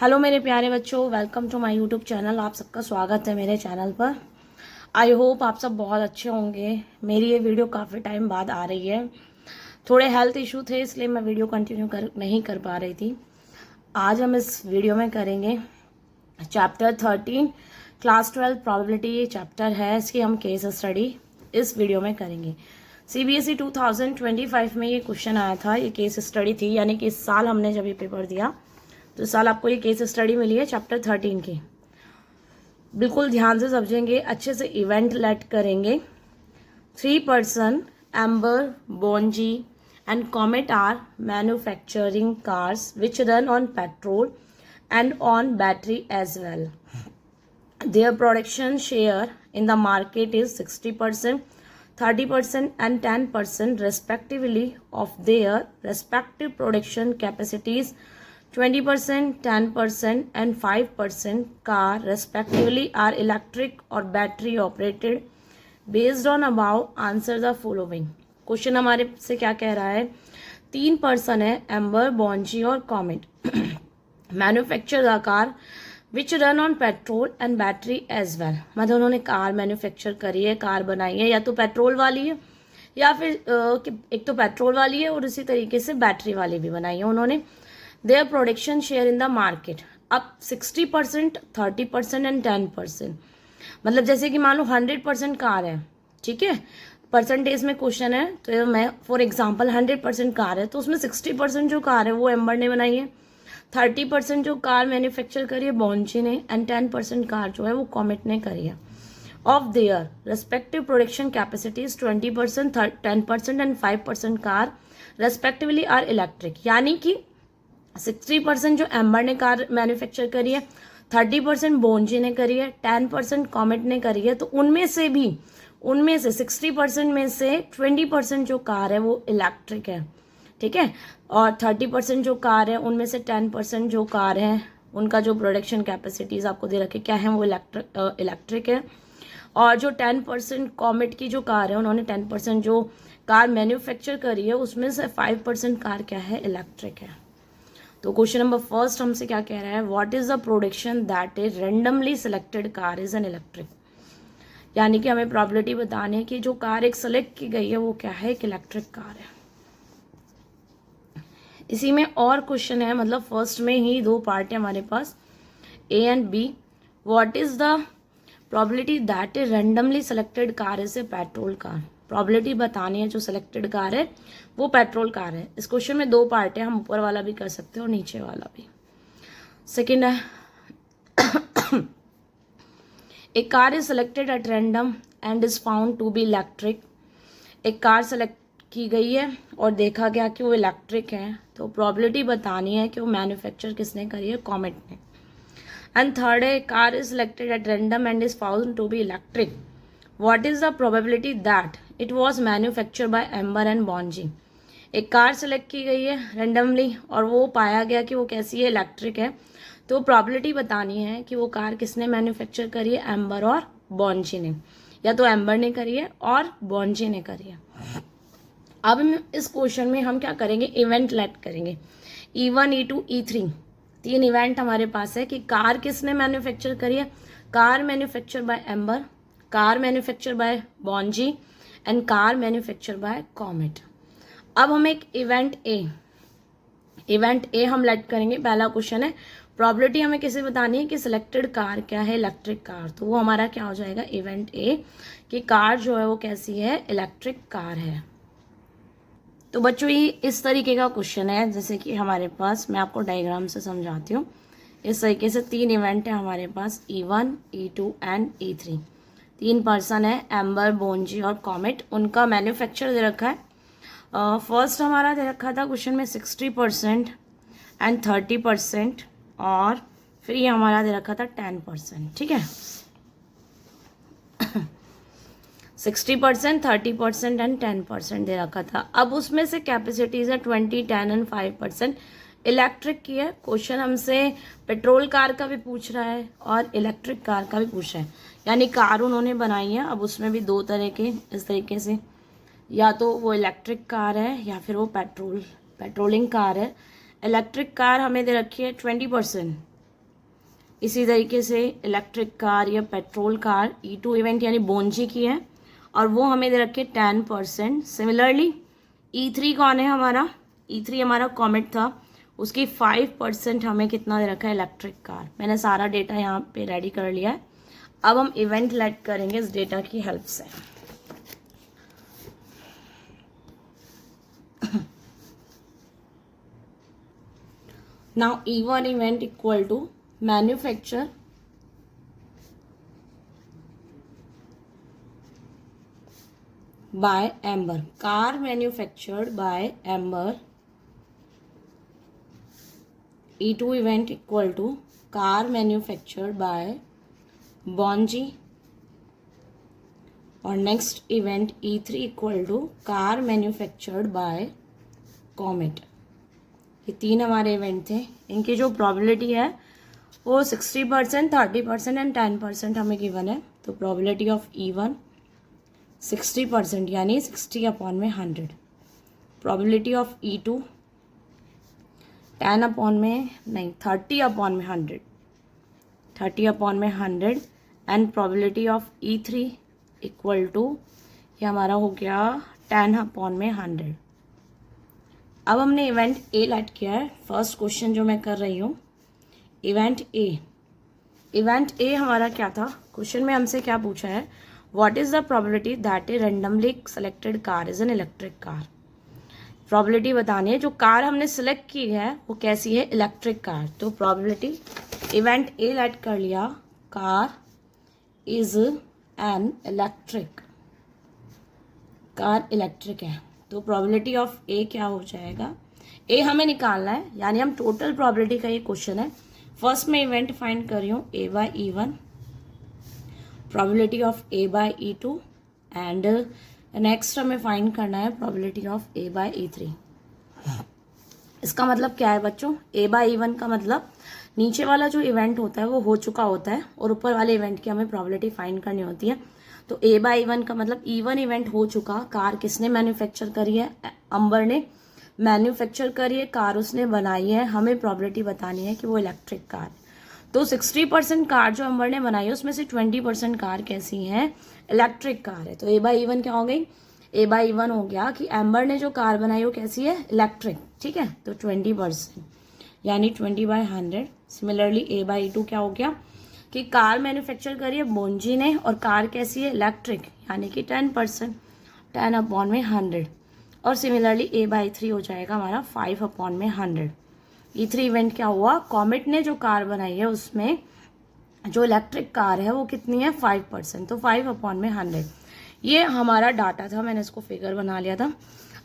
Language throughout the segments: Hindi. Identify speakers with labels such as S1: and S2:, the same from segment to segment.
S1: हेलो मेरे प्यारे बच्चों, welcome to my YouTube channel. आप सबका स्वागत है मेरे चैनल पर। आई होप आप सब बहुत अच्छे होंगे। मेरी ये वीडियो काफ़ी टाइम बाद आ रही है। थोड़े हेल्थ इशू थे इसलिए मैं वीडियो कंटिन्यू नहीं कर पा रही थी। आज हम इस वीडियो में करेंगे चैप्टर 13 क्लास 12 प्रोबेबिलिटी। ये चैप्टर है, इसकी हम केस स्टडी इस वीडियो में करेंगे। CBSE 2025 में ये क्वेश्चन आया था, ये केस स्टडी थी, यानी कि इस साल हमने जब ये पेपर दिया तो इस साल आपको ये केस स्टडी मिली है चैप्टर 13 की। बिल्कुल ध्यान से समझेंगे, अच्छे से इवेंट लेट करेंगे। 3 person Amber, Bonji and Comet are manufacturing cars which run on petrol and on battery as well. Their production share in the market is 60%, 30% and 10% respectively of their respective production capacities. 20%, 10% and 5% car respectively are electric or battery operated. Based on above, answer the following. Question हमारे से क्या कह रहा है? 3 पर्सन है, एम्बर, बॉन्जी और Comet. Manufacture the car which run on petrol and battery as well. मतलब उन्होंने कार मैन्युफैक्चर करी है, कार बनाई है, या तो पेट्रोल वाली है या फिर एक तो पेट्रोल वाली है और उसी तरीके से बैटरी वाली भी बनाई है उन्होंने। Their production share in the market अब 60%, 30% एंड 10%। मतलब जैसे कि मान लो 100% कार है, ठीक है, परसेंटेज में क्वेश्चन है, तो मैं फॉर एग्जांपल 100% कार है तो उसमें 60% जो कार है वो एम्बर ने बनाई है, 30% जो कार मैन्युफैक्चर करी है बॉन्जी ने, एंड 10% कार जो है वो कॉमेट ने करी है। Of their respective production capacities 20%, 10% and 5% car respectively are electric. यानी कि 60% जो एम्बर ने कार मैन्युफैक्चर करी है, 30% बॉन्जी ने करी है, 10% कॉमेट ने करी है। तो उनमें से 60% में से 20% जो कार है वो इलेक्ट्रिक है, ठीक है, और 30% जो कार है उनमें से 10% जो कार है उनका जो प्रोडक्शन कैपेसिटीज आपको दे रखे क्या है वो इलेक्ट्रिक है। और जो 10% कॉमेट की जो कार है उन्होंने 10% जो कार मैन्युफैक्चर करी है उसमें से 5% कार क्या है, इलेक्ट्रिक है। तो क्वेश्चन नंबर फर्स्ट हमसे क्या कह रहा है? What is the production that is randomly selected car is an electric. यानी कि हमें प्रोबेबिलिटी बतानी है कि जो कार एक सेलेक्ट की गई है वो क्या है, एक इलेक्ट्रिक कार है। इसी में और क्वेश्चन है, मतलब फर्स्ट में ही 2 पार्ट है हमारे पास, A and B. What is the probability that is randomly selected car is a petrol car. Probability बतानी है जो सिलेक्टेड कार है वो पेट्रोल कार है। इस क्वेश्चन में 2 पार्ट है, हम ऊपर वाला भी कर सकते हैं और नीचे वाला भी। सेकेंड है a car is selected at random and is found to be electric. एक कार सेलेक्ट की गई है और देखा गया कि वो इलेक्ट्रिक है, तो प्रोबेबिलिटी बतानी है कि वो मैन्युफैक्चर किसने करी है, कॉमेट ने। एंड थर्ड है car is selected at random and is found to be electric. What is the probability that it was manufacture by Amber and Bonji. एक कार सेलेक्ट की गई है रैंडमली और वो पाया गया कि वो कैसी है, इलेक्ट्रिक है। तो प्रोबेबिलिटी बतानी है कि वो कार किसने मैन्युफैक्चर करी है, एम्बर और बॉन्जी ने, या तो एम्बर ने करी है और बॉन्जी ने करी है। अब इस क्वेश्चन में हम क्या करेंगे, इवेंट लेट करेंगे। E1, E2, E3 3 इवेंट हमारे पास है कि कार किसने मैन्युफैक्चर करी है, car manufacture by Amber, car manufacture by Bonji and car manufacture by Comet. अब हम एक इवेंट ए हम लेट करेंगे। पहला क्वेश्चन है प्रोबेबिलिटी हमें किसे बतानी है कि सिलेक्टेड कार क्या है, इलेक्ट्रिक कार। तो वो हमारा क्या हो जाएगा, इवेंट ए, कि कार जो है वो कैसी है, इलेक्ट्रिक कार है। तो बच्चों ये इस तरीके का क्वेश्चन है, जैसे कि हमारे पास, मैं आपको डायग्राम से समझाती हूँ। इस तरीके से 3 इवेंट है हमारे पास, E1, E2 and E3। 3 person है, एम्बर, बॉन्जी और कॉमेट। उनका मैन्युफैक्चर दे रखा है। फर्स्ट हमारा दे रखा था क्वेश्चन में 60% एंड 30%, और फिर ये हमारा दे रखा था 10%, ठीक है। 60%, 30% एंड 10% दे रखा था। अब उसमें से कैपेसिटीज है 20, 10 एंड 5% इलेक्ट्रिक की है। क्वेश्चन हमसे पेट्रोल कार का भी पूछ रहा है और इलेक्ट्रिक कार का भी पूछ रहा है, यानी कार उन्होंने बनाई है। अब उसमें भी 2 तरह के, इस तरीके से, या तो वो इलेक्ट्रिक कार है या फिर वो पेट्रोलिंग कार है। इलेक्ट्रिक कार हमें दे रखी है 20%, इसी तरीके से इलेक्ट्रिक कार या पेट्रोल कार E2 इवेंट यानी बोंजी की है और वो हमें दे रखे 10%। सिमिलरली E3 कौन है हमारा, E3 हमारा कॉमेट था, उसकी 5% हमें कितना दे रखा है, इलेक्ट्रिक कार। मैंने सारा डेटा यहाँ पे रेडी कर लिया है। अब हम इवेंट लेट करेंगे इस डेटा की हेल्प से। Now E1 event equal to manufacture by Amber, car manufactured by Amber। E2 event equal to car manufactured by Bonji और next event E3 equal to car manufactured by Comet. ये तीन हमारे इवेंट थे। इनकी जो प्रोबेबिलिटी है वो 60%, 30% एंड 10% हमें गिवन है। तो प्रोबेबिलिटी ऑफ E1 60% यानी 60/100। Probability of E2 30/100 30/100 and probability of E3 equal to ये हमारा हो गया 10/100। अब हमने इवेंट ए लेट किया है। फर्स्ट क्वेश्चन जो मैं कर रही हूँ इवेंट ए हमारा क्या था, क्वेश्चन में हमसे क्या पूछा है, what is the probability that A randomly selected car is an electric car. Probability बतानी है जो कार हमने सिलेक्ट की है वो कैसी है, इलेक्ट्रिक कार। तो प्रोबेबिलिटी इवेंट ए लेट कर लिया, car is an electric, car electric है। तो प्रोबेबिलिटी ऑफ ए क्या हो जाएगा, ए हमें निकालना है यानी हम टोटल प्रोबेबिलिटी का ये क्वेश्चन है। फर्स्ट में इवेंट फाइंड कर रही हूँ A/E1, probability of A/E2 and next हमें फाइंड करना है प्रोबेबिलिटी ऑफ A/E3। इसका मतलब क्या है बच्चों, A/E1 का मतलब नीचे वाला जो इवेंट होता है वो हो चुका होता है और ऊपर वाले इवेंट की हमें प्रोबेबिलिटी फाइंड करनी होती है। तो A/E1 का मतलब E1 इवेंट हो चुका, कार किसने मैन्युफैक्चर करी है, अंबर ने मैन्युफैक्चर करी है, कार उसने बनाई है, हमें प्रोबेबिलिटी बतानी है कि वो इलेक्ट्रिक कार है। तो 60% कार जो अंबर ने बनाई है उसमें से 20% कार कैसी है, इलेक्ट्रिक कार है। तो A/E1 क्या हो गई, A/E1 हो गया कि एम्बर ने जो कार बनाई वो कैसी है, इलेक्ट्रिक। ठीक है, तो 20% यानी 20/100। सिमिलरली A/E2 क्या हो गया कि कार मैन्युफैक्चर करी है बोंजी ने और कार कैसी है, इलेक्ट्रिक, यानी कि 10%, 10/100। और सिमिलरली A/3 हो जाएगा हमारा 5/100। E3 इवेंट क्या हुआ, कॉमेट ने जो कार बनाई है उसमें जो इलेक्ट्रिक कार है वो कितनी है, 5%, तो 5/100। ये हमारा डाटा था, मैंने इसको फिगर बना लिया था।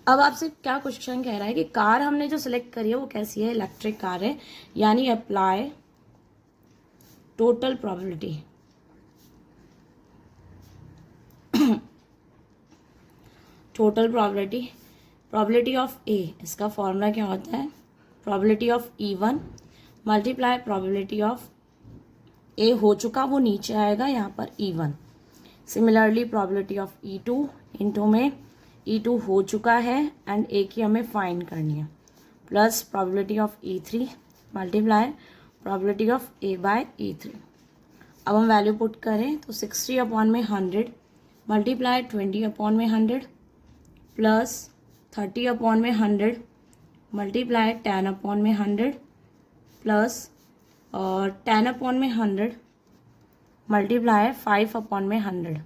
S1: अब आपसे क्या क्वेश्चन कह रहा है कि कार हमने जो सिलेक्ट करी है वो कैसी है, इलेक्ट्रिक कार है, यानी apply total probability total probability of A, इसका फॉर्मूला क्या होता है, probability of E1 multiply probability of A हो चुका वो नीचे आएगा यहाँ पर E1। Similarly probability of E2 into में E2 हो चुका है एंड ए की हमें फाइंड करनी है, plus probability of E3 multiply probability of A/E3। अब हम वैल्यू पुट करें तो 60/100 मल्टीप्लाई 20/100 प्लस 30/100 मल्टीप्लाई 10/100 प्लस और 10/100 मल्टीप्लाई 5/100।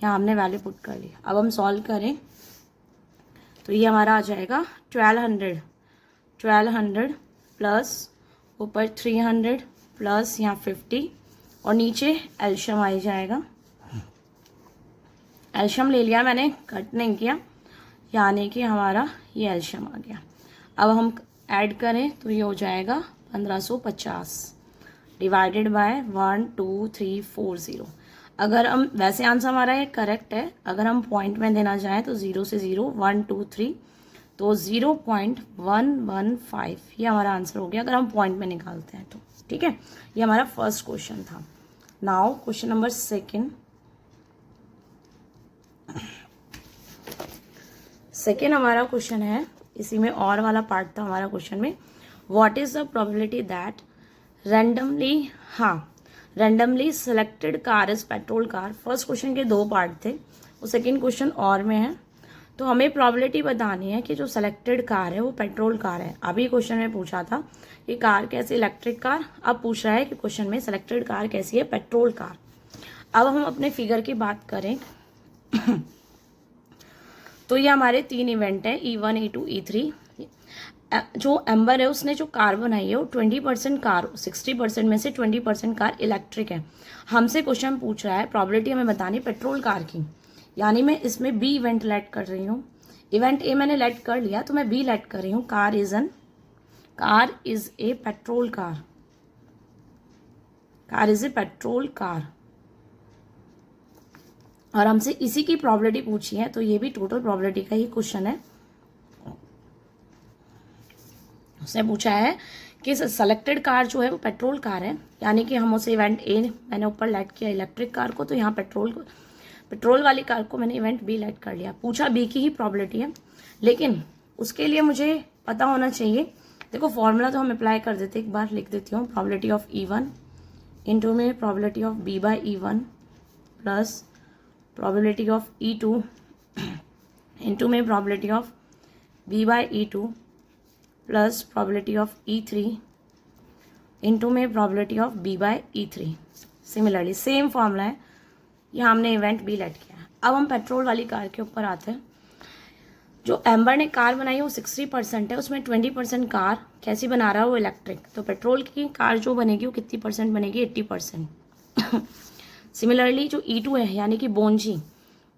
S1: यहाँ हमने वैल्यू पुट कर ली। अब हम सॉल्व करें तो ये हमारा आ जाएगा 1200 प्लस ऊपर 300 प्लस यहाँ 50 और नीचे एल्शियम आ जाएगा। एल्शियम ले लिया मैंने, कट नहीं किया, यानी कि हमारा ये एल्शियम आ गया। अब हम ऐड करें तो ये हो जाएगा 1550 डिवाइडेड बाय 12340। अगर हम वैसे आंसर हमारा ये करेक्ट है, अगर हम पॉइंट में देना चाहें तो 0 से 0 1 2 3 तो 0.115 ये हमारा आंसर हो गया अगर हम पॉइंट में निकालते हैं तो। ठीक है, ये हमारा फर्स्ट क्वेश्चन था। नाउ क्वेश्चन नंबर सेकेंड हमारा क्वेश्चन है, इसी में और वाला पार्ट था हमारा क्वेश्चन में, what is the probability that randomly, हाँ, randomly selected car is petrol car. First question के 2 पार्ट थे, वो सेकेंड क्वेश्चन और में है। तो हमें प्रॉबिलिटी बतानी है कि जो सेलेक्टेड कार है वो पेट्रोल कार है। अभी क्वेश्चन में पूछा था कि कार कैसी, इलेक्ट्रिक कार। अब पूछ रहा है कि क्वेश्चन में सेलेक्टेड कार कैसी है, पेट्रोल कार। अब हम अपने फिगर की बात करें तो ये हमारे 3 इवेंट है, E1, E2, E3। जो एम्बर है उसने जो कार बनाई है वो 20% कार, 60% में से 20% कार इलेक्ट्रिक है। हमसे क्वेश्चन पूछ रहा है प्रॉबिलिटी हमें बतानी पेट्रोल कार की, यानी मैं इसमें बी इवेंट लेट कर रही हूँ। इवेंट ए मैंने लेट कर लिया तो मैं बी लेट कर रही हूँ। Car is a petrol car, car is a petrol car. और हमसे इसी की प्रॉबिलिटी पूछी है, तो ये भी टोटल प्रॉबिलिटी का ही क्वेश्चन है। उसने पूछा है कि सेलेक्टेड कार जो है वो पेट्रोल कार है, यानी कि हम उसे इवेंट ए मैंने ऊपर लेट किया इलेक्ट्रिक कार को, तो यहाँ पेट्रोल वाली कार को मैंने इवेंट बी लेट कर लिया। पूछा बी की ही प्रॉबिलिटी है, लेकिन उसके लिए मुझे पता होना चाहिए। देखो फॉर्मूला तो हम अप्लाई कर देते, एक बार लिख देती हूँ। प्रॉबिलिटी ऑफ E1 इंटू में probability of B by E1 plus probability of E2 into में probability of B by E2 plus probability of E3 into में probability of B by E3। Similarly same formula है, यहाँ हमने इवेंट बी लेट किया है। अब हम पेट्रोल वाली कार के ऊपर आते हैं। जो एम्बर ने कार बनाई है वो 60% है, उसमें 20% कार कैसी बना रहा है वो इलेक्ट्रिक। तो पेट्रोल की कार जो बनेगी वो कितनी परसेंट बनेगी, 80%। सिमिलरली जो E2 है यानी कि बोंजी,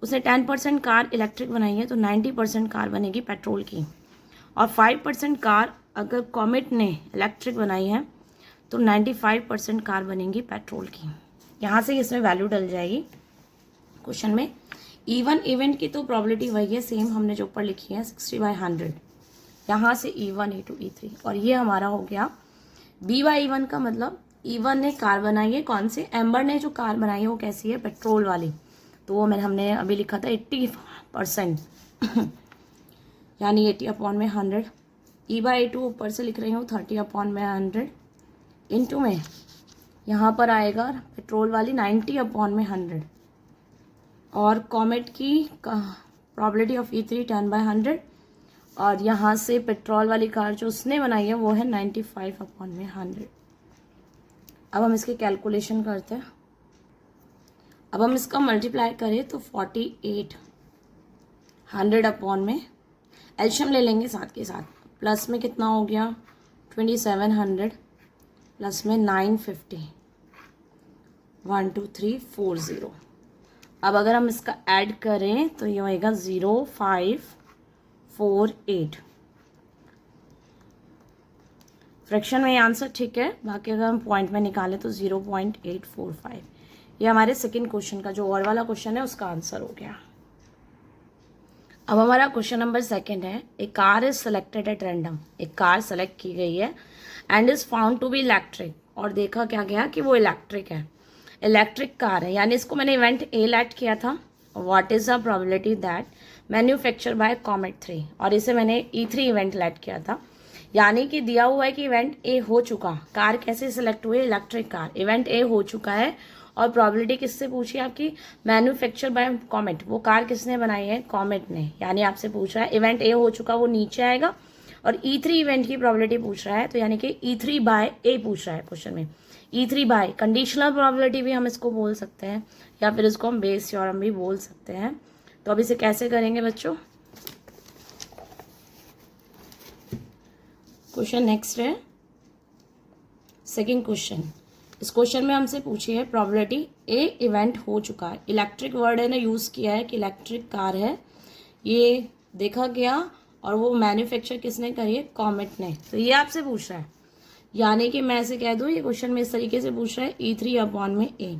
S1: उसने 10% कार इलेक्ट्रिक बनाई है, तो 90% कार बनेगी पेट्रोल की। और 5% कार अगर कॉमेट ने इलेक्ट्रिक बनाई है तो 95% कार बनेंगी पेट्रोल की। यहाँ से इसमें वैल्यू डल जाएगी क्वेश्चन में। E1 इवेंट की तो प्रॉबिलिटी वही है, सेम हमने जो ऊपर लिखी है 60/100। यहाँ से E1, E2, E3 और ये हमारा हो गया B/E1 का मतलब E1 ने कार बनाई है, कौन से, एम्बर ने जो कार बनाई है वो कैसी है, पेट्रोल वाली। तो वो हमने अभी लिखा था 80% यानी 80/100। E/E2 ऊपर से लिख रही हूँ 30/100 इंटू में यहाँ पर आएगा पेट्रोल वाली 90/100 और कॉमेट की प्रॉबिलिटी ऑफ E3 10/100 और यहाँ से पेट्रोल वाली कार जो उसने बनाई है वो है 95/100। अब हम इसके कैलकुलेशन करते हैं। अब हम इसका मल्टीप्लाई करें तो 48 100 में एल्शियम ले लेंगे साथ के साथ। प्लस में कितना हो गया 2700 प्लस में 950 12340। अब अगर हम इसका ऐड करें तो ये होएगा 0548। फ्रैक्शन में ये आंसर ठीक है, बाकी अगर हम पॉइंट में निकालें तो 0.845। ये हमारे सेकंड क्वेश्चन का जो और वाला क्वेश्चन है उसका आंसर हो गया। अब हमारा क्वेश्चन नंबर सेकंड है, a car is selected at random. एक कार सेलेक्ट की गई है and is found to be electric, और देखा क्या गया कि वो इलेक्ट्रिक है, इलेक्ट्रिक कार है, यानी इसको मैंने इवेंट ए लेट किया था। What is the probability that manufacture by Comet 3, और इसे मैंने E3 इवेंट लेट किया था। यानी कि दिया हुआ है कि इवेंट ए हो चुका, कार कैसे सिलेक्ट हुई, इलेक्ट्रिक कार, इवेंट ए हो चुका है। और प्रोबेबिलिटी किससे पूछी है आपकी, मैन्युफैक्चर बाय कॉमेट, वो कार किसने बनाई है, कॉमेट ने। यानी आपसे पूछ रहा है इवेंट ए हो चुका वो नीचे आएगा, और E3 इवेंट की प्रोबेबिलिटी पूछ रहा है, तो यानी कि E3 बाय ए पूछ रहा है क्वेश्चन में। E3 बाय कंडीशनल प्रोबेबिलिटी भी हम इसको बोल सकते हैं, या फिर इसको हम बेस थ्योरम भी बोल सकते हैं। तो अब इसे कैसे करेंगे बच्चों, क्वेश्चन नेक्स्ट है सेकंड क्वेश्चन। इस क्वेश्चन में हमसे पूछी है प्रोबेबिलिटी ए इवेंट हो चुका है, इलेक्ट्रिक वर्ड है ना यूज़ किया है कि इलेक्ट्रिक कार है, ये देखा गया, और वो मैन्युफैक्चर किसने करी है, कॉमेट ने। तो ये आपसे पूछ रहा है, यानी कि मैं ऐसे कह दूँ ये क्वेश्चन में इस तरीके से पूछ रहा है E3/A।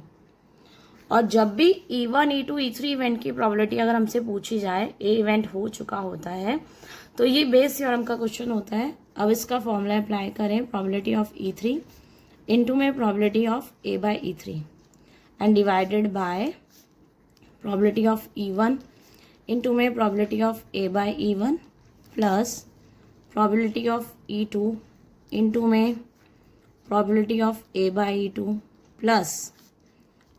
S1: और जब भी E1, E2, E3 इवेंट की प्रोबेबिलिटी अगर हमसे पूछी जाए, ए इवेंट हो चुका होता है, तो ये बेस थ्योरम का क्वेश्चन होता है। अब इसका फॉर्मूला अप्लाई करें, प्रोबेबिलिटी ऑफ E3 इंटू में probability of A/E3 and divided by probability of E1 into में probability of A/E1 plus probability of E2 into में probability of A by E2 plus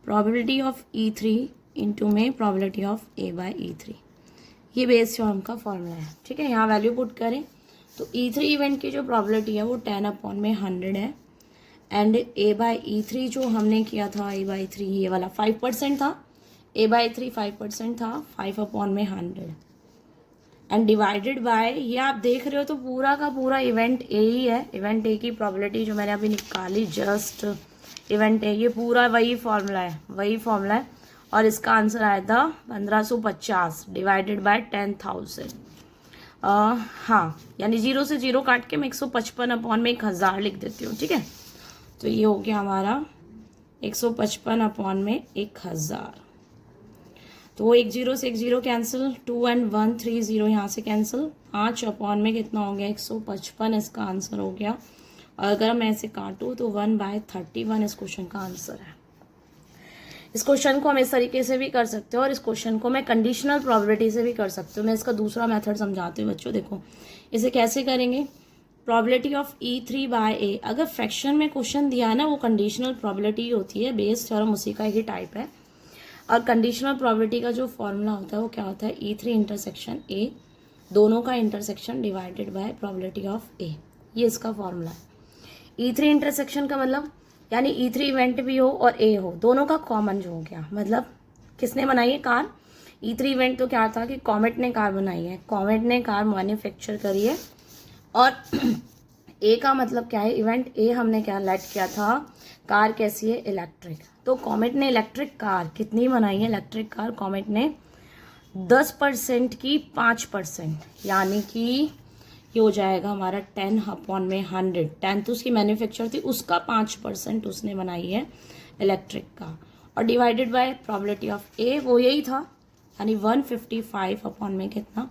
S1: probability of E3 into में probability of A by E3, ये बेस थ्योरम का फॉर्मूला है। ठीक है, यहाँ वैल्यू पुट करें तो E3 इवेंट की जो प्रॉबिलिटी है वो 10/100 है, एंड A by E3 जो हमने किया था A by 3 ये वाला 5% था, A by 3 5% था, 5/100 एंड डिवाइडेड बाय, ये आप देख रहे हो तो पूरा का पूरा इवेंट ए ही है। इवेंट ए की प्रॉबिलिटी जो मैंने अभी निकाली जस्ट इवेंट ए, ये पूरा वही फॉर्मूला है और इसका आंसर आया था 1550 डिवाइडेड बाय 10,000। हाँ, यानी 0 से 0 काट के मैं 155/1000 लिख देती हूँ। ठीक है, तो ये हो गया हमारा 155/1000। तो 1 0 से 1 0 कैंसिल, 2 and 1 3 0 यहाँ से कैंसिल, 5 में कितना हो गया 155 इसका आंसर हो गया। और अगर मैं ऐसे काटूँ तो 1/31 इस क्वेश्चन का आंसर है। इस क्वेश्चन को हम इस तरीके से भी कर सकते हो और इस क्वेश्चन को मैं कंडीशनल प्रोबेबिलिटी से भी कर सकते हो। मैं इसका दूसरा मेथड समझाती हूँ बच्चों। देखो इसे कैसे करेंगे, प्रोबेबिलिटी ऑफ E3 बाय ए, अगर फ्रैक्शन में क्वेश्चन दिया है ना वो कंडीशनल प्रोबेबिलिटी होती है, बेस थ्योरम उसी का ही टाइप है। और कंडीशनल प्रोबेबिलिटी का जो फॉर्मूला होता है वो क्या होता है, E3 इंटरसेक्शन ए, दोनों का intersection divided by probability of A, ये इसका फॉर्मूला है। E3 इंटरसेक्शन का मतलब यानी E3 इवेंट भी हो और ए हो, दोनों का कॉमन जो हो गया, मतलब किसने बनाई है कार, E3 इवेंट तो क्या था कि कॉमेट ने कार बनाई है, कॉमेट ने कार मैन्युफैक्चर करी है। और ए का मतलब क्या है, इवेंट ए हमने क्या लेट किया था, कार कैसी है, इलेक्ट्रिक। तो कॉमेट ने इलेक्ट्रिक कार कितनी बनाई है, इलेक्ट्रिक कार कॉमेट ने 10% की 5%, यानी कि ये हो जाएगा हमारा 10/100। 10 तो उसकी मैन्युफैक्चर थी, उसका 5% उसने बनाई है इलेक्ट्रिक का, और डिवाइडेड बाय प्रोबेबिलिटी ऑफ ए वो यही था, यानी 155 कितना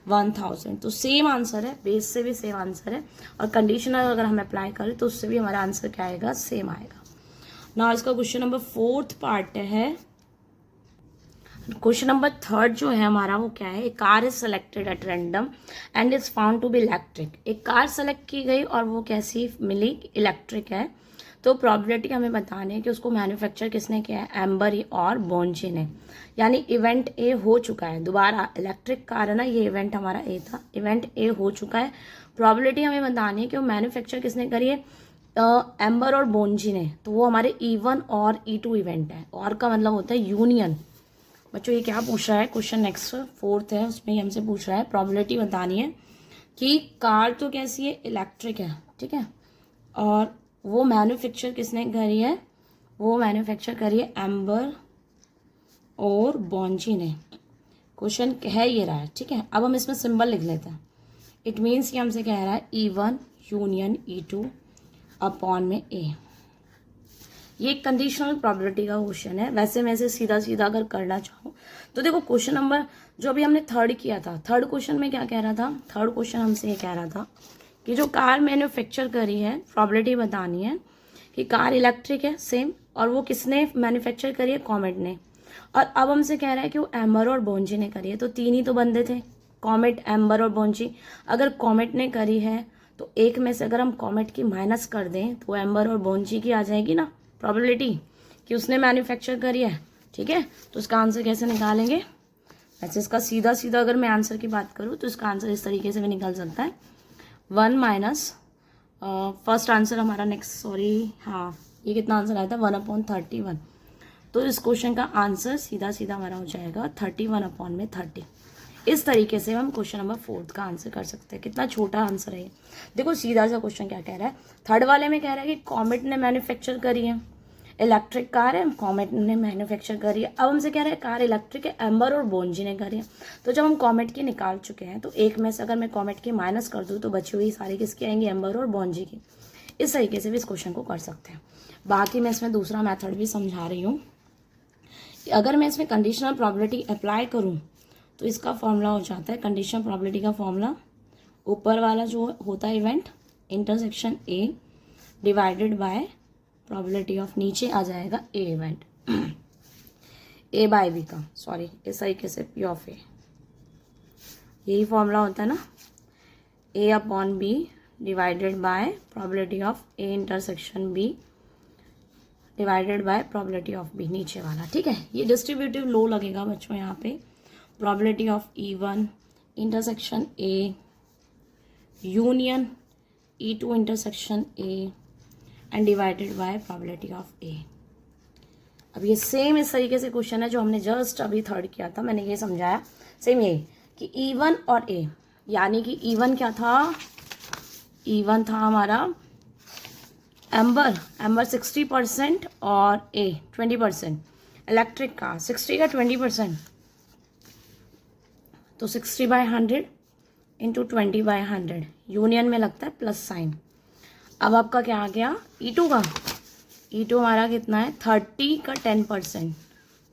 S1: 1000। तो सेम आंसर है, बेस से भी सेम आंसर है, और कंडीशनल अगर हम अप्लाई करें तो उससे भी हमारा आंसर क्या आएगा, सेम आएगा। ना इसका क्वेश्चन नंबर 4 पार्ट है। क्वेश्चन नंबर 3 जो है हमारा वो क्या है, एक car is selected at random and is found to be electric. एक कार सेलेक्ट की गई और वो कैसी मिली, इलेक्ट्रिक है। तो प्रोबेबिलिटी हमें बतानी है कि उसको मैन्युफैक्चर किसने किया है, एम्बर और बोंजी ने, यानी इवेंट ए हो चुका है। दोबारा इलेक्ट्रिक कार है ना, ये इवेंट हमारा ए था, इवेंट ए हो चुका है। प्रोबेबिलिटी हमें बतानी है कि वो मैन्युफैक्चर किसने करी है, एम्बर और बोंजी ने। तो वो हमारे E1 और E2 इवेंट है, और का मतलब होता है यूनियन। बच्चों ये क्या पूछ रहा है, क्वेश्चन नेक्स्ट 4 है उसमें ही हमसे पूछ रहा है, प्रोबेबिलिटी बतानी है कि कार तो कैसी है, इलेक्ट्रिक है, ठीक है, और वो मैन्युफैक्चर किसने करी है, वो मैन्युफैक्चर करी है एम्बर और बोंजी ने। क्वेश्चन है ये रहा है, ठीक है। अब हम इसमें सिंबल लिख लेते हैं। इट मीन्स कि हमसे कह रहा है E1 यूनियन E2 अपॉन में ए। ये एक कंडीशनल प्रोबेबिलिटी का क्वेश्चन है। वैसे मैं इसे सीधा सीधा अगर करना चाहूँ तो देखो क्वेश्चन नंबर जो अभी हमने 3rd किया था, 3rd क्वेश्चन में क्या कह रहा था, 3rd क्वेश्चन हमसे ये कह रहा था कि जो कार मैन्युफैक्चर करी है, प्रोबेबिलिटी बतानी है कि कार इलेक्ट्रिक है सेम, और वो किसने मैन्युफैक्चर करी है, कॉमेट ने। और अब हमसे कह रहा है कि वो एम्बर और बोंजी ने करी है। तो 3 ही तो बंदे थे, कॉमेट, एम्बर और बोंजी। अगर कॉमेट ने करी है तो एक में से अगर हम कॉमेट की माइनस कर दें तो एम्बर और बोंजी की आ जाएगी ना प्रोबेबिलिटी कि उसने मैन्युफैक्चर करी है, ठीक है। तो इसका आंसर कैसे निकालेंगे, वैसे इसका सीधा सीधा अगर मैं आंसर की बात करूँ तो इसका आंसर इस तरीके से भी निकल सकता है, 1 माइनस फर्स्ट आंसर हमारा नेक्स्ट, सॉरी हाँ, ये कितना आंसर आया था 1/31। तो इस क्वेश्चन का आंसर सीधा सीधा हमारा हो जाएगा 31/30। इस तरीके से हम क्वेश्चन नंबर 4 का आंसर कर सकते हैं। कितना छोटा आंसर है। देखो सीधा सा क्वेश्चन क्या कह रहा है, 3rd वाले में कह रहा है कि कॉमेट ने मैन्युफैक्चर करी है, इलेक्ट्रिक कार है, कॉमेट ने मैन्युफैक्चर करी है। अब हमसे कह रहा है कार इलेक्ट्रिक है, एम्बर और बोंजी ने करी है। तो जब हम कॉमेट की निकाल चुके हैं तो एक में से अगर मैं कॉमेट की माइनस कर दूँ तो बची हुई सारी किसकी आएंगी, एम्बर और बोंजी की। इस तरीके से भी इस क्वेश्चन को कर सकते हैं। बाकी मैं इसमें दूसरा मैथड भी समझा रही हूँ। अगर मैं इसमें कंडीशनल प्रोबेबिलिटी अप्लाई करूँ तो इसका फॉर्मूला हो जाता है, कंडीशनल प्रोबेबिलिटी का फॉर्मूला, ऊपर वाला जो होता है event intersection A divided by probability of, नीचे आ जाएगा ए इवेंट ए बाय बी का, सॉरी इस तरीके से पी ऑफ ए, यही फॉर्मूला होता है ना, A upon B divided by probability of A intersection B divided by probability of B, नीचे वाला, ठीक है। ये डिस्ट्रीब्यूटिव लो लगेगा बच्चों यहाँ पे। Probability of E1 intersection A union E2 intersection A and divided by probability of A. अब ये सेम इस तरीके से क्वेश्चन है जो हमने जस्ट अभी थर्ड किया था, मैंने ये समझाया सेम यही कि E1 और ए, यानी कि E1 क्या था, E1 था हमारा एम्बर 60% और ए 20%, इलेक्ट्रिक का 60 का 20%, तो 60/100 इंटू 20/100, यूनियन में लगता है प्लस साइन। अब आपका क्या आ गया E2 का, E2 हमारा कितना है 30 का 10%,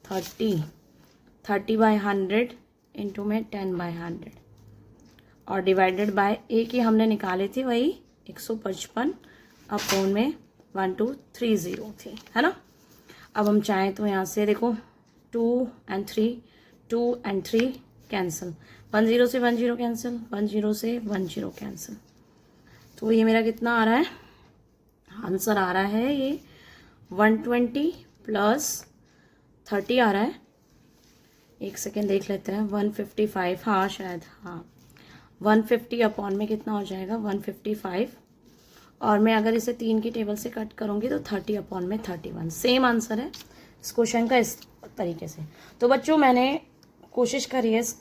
S1: 30/100 इंटू में 10/100 और डिवाइडेड बाय ए की हमने निकाली थी वही 155 अपॉन में 1230 थी, है ना। अब हम चाहें तो यहाँ से देखो 2 and 3 कैंसिल, 10 से 10 कैंसिल, 10 से 10 कैंसिल, तो ये मेरा कितना आ रहा है, आंसर आ रहा है ये 120 प्लस 30 आ रहा है। एक सेकेंड देख लेते हैं, 155, हाँ शायद, हाँ 150 अपॉन में कितना हो जाएगा 155, और मैं अगर इसे 3 की टेबल से कट करूँगी तो 30 अपॉन में 31, सेम आंसर है इस क्वेश्चन का इस तरीके से। तो बच्चों मैंने कोशिश करी है इस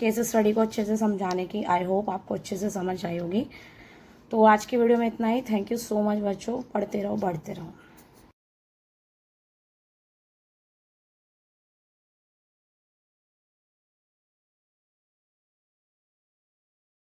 S1: केस स्टडी को अच्छे से समझाने की, आई होप आपको अच्छे से समझ आई होगी। तो आज की वीडियो में इतना ही। थैंक यू सो मच बच्चों, पढ़ते रहो बढ़ते रहो।